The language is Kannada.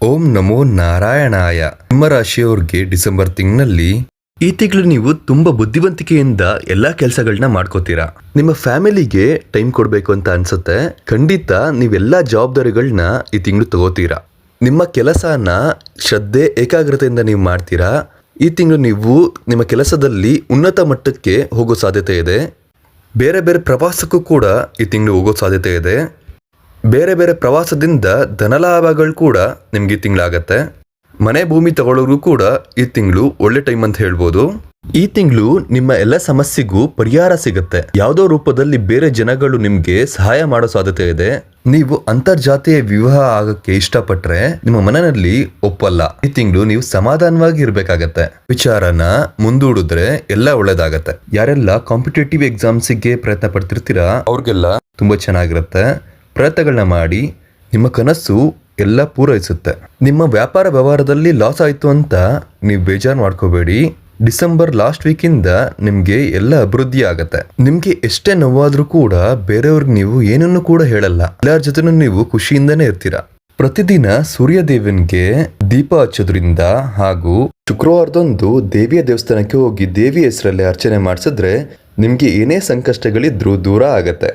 ಓಂ ನಮೋ ನಾರಾಯಣಾಯ. ನಿಮ್ಮ ರಾಶಿಯವರಿಗೆ ಡಿಸೆಂಬರ್ ತಿಂಗಳಲ್ಲಿ ಈ ತಿಂಗಳು ನೀವು ತುಂಬಾ ಬುದ್ಧಿವಂತಿಕೆಯಿಂದ ಎಲ್ಲಾ ಕೆಲಸಗಳನ್ನ ಮಾಡ್ಕೋತೀರಾ. ನಿಮ್ಮ ಫ್ಯಾಮಿಲಿಗೆ ಟೈಮ್ ಕೊಡಬೇಕು ಅಂತ ಅನ್ಸುತ್ತೆ. ಖಂಡಿತ ನೀವೆಲ್ಲಾ ಜವಾಬ್ದಾರಿಗಳನ್ನ ಈ ತಿಂಗಳು ತಗೋತೀರಾ. ನಿಮ್ಮ ಕೆಲಸನ ಶ್ರದ್ಧೆ ಏಕಾಗ್ರತೆಯಿಂದ ನೀವು ಮಾಡ್ತೀರಾ. ಈ ತಿಂಗಳು ನೀವು ನಿಮ್ಮ ಕೆಲಸದಲ್ಲಿ ಉನ್ನತ ಮಟ್ಟಕ್ಕೆ ಹೋಗೋ ಸಾಧ್ಯತೆ ಇದೆ. ಬೇರೆ ಬೇರೆ ಪ್ರವಾಸಕ್ಕೂ ಕೂಡ ಈ ತಿಂಗಳು ಹೋಗೋ ಸಾಧ್ಯತೆ ಇದೆ. ಬೇರೆ ಬೇರೆ ಪ್ರವಾಸದಿಂದ ಧನಲಾಭಗಳು ಕೂಡ ನಿಮ್ಗೆ ಈ ತಿಂಗಳಾಗತ್ತೆ. ಮನೆ ಭೂಮಿ ತಗೊಳ್ಳೋರು ಕೂಡ ಈ ತಿಂಗಳು ಒಳ್ಳೆ ಟೈಮ್ ಅಂತ ಹೇಳ್ಬೋದು. ಈ ತಿಂಗಳು ನಿಮ್ಮ ಎಲ್ಲ ಸಮಸ್ಯೆಗೂ ಪರಿಹಾರ ಸಿಗುತ್ತೆ. ಯಾವುದೋ ರೂಪದಲ್ಲಿ ಬೇರೆ ಜನಗಳು ನಿಮ್ಗೆ ಸಹಾಯ ಮಾಡೋ ಸಾಧ್ಯತೆ ಇದೆ. ನೀವು ಅಂತರ್ಜಾತೀಯ ವಿವಾಹ ಆಗಕ್ಕೆ ಇಷ್ಟಪಟ್ರೆ ನಿಮ್ಮ ಮನೆಯಲ್ಲಿ ಒಪ್ಪಲ್ಲ. ಈ ತಿಂಗಳು ನೀವು ಸಮಾಧಾನವಾಗಿ ಇರ್ಬೇಕಾಗತ್ತೆ. ವಿಚಾರನ ಮುಂದೂಡಿದ್ರೆ ಎಲ್ಲ ಒಳ್ಳೇದಾಗತ್ತೆ. ಯಾರೆಲ್ಲ ಕಾಂಪಿಟೇಟಿವ್ ಎಕ್ಸಾಮ್ಸಿಗೆ ಪ್ರಯತ್ನ ಪಡ್ತಿರ್ತೀರಾ ಅವ್ರಿಗೆಲ್ಲ ತುಂಬಾ ಚೆನ್ನಾಗಿರುತ್ತೆ. ಪ್ರಯತ್ನಗಳನ್ನ ಮಾಡಿ ನಿಮ್ಮ ಕನಸು ಎಲ್ಲ ಪೂರೈಸುತ್ತೆ. ನಿಮ್ಮ ವ್ಯಾಪಾರ ವ್ಯವಹಾರದಲ್ಲಿ ಲಾಸ್ ಆಯಿತು ಅಂತ ನೀವು ಬೇಜಾರು ಮಾಡ್ಕೋಬೇಡಿ. ಡಿಸೆಂಬರ್ ಲಾಸ್ಟ್ ವೀಕಿಂದ ನಿಮಗೆ ಎಲ್ಲ ಅಭಿವೃದ್ಧಿ ಆಗತ್ತೆ. ನಿಮಗೆ ಎಷ್ಟೇ ನೋವಾದ್ರೂ ಕೂಡ ಬೇರೆಯವ್ರಿಗೆ ನೀವು ಏನನ್ನು ಕೂಡ ಹೇಳಲ್ಲ. ಎಲ್ಲರ ಜೊತೆನೂ ನೀವು ಖುಷಿಯಿಂದನೇ ಇರ್ತೀರಾ. ಪ್ರತಿದಿನ ಸೂರ್ಯ ದೇವನ್ಗೆ ದೀಪ ಹಚ್ಚೋದ್ರಿಂದ ಹಾಗೂ ಶುಕ್ರವಾರದಂದು ದೇವಿಯ ದೇವಸ್ಥಾನಕ್ಕೆ ಹೋಗಿ ದೇವಿ ಹೆಸರಲ್ಲಿ ಅರ್ಚನೆ ಮಾಡಿಸಿದ್ರೆ ನಿಮ್ಗೆ ಏನೇ ಸಂಕಷ್ಟಗಳಿದ್ರೂ ದೂರ ಆಗತ್ತೆ.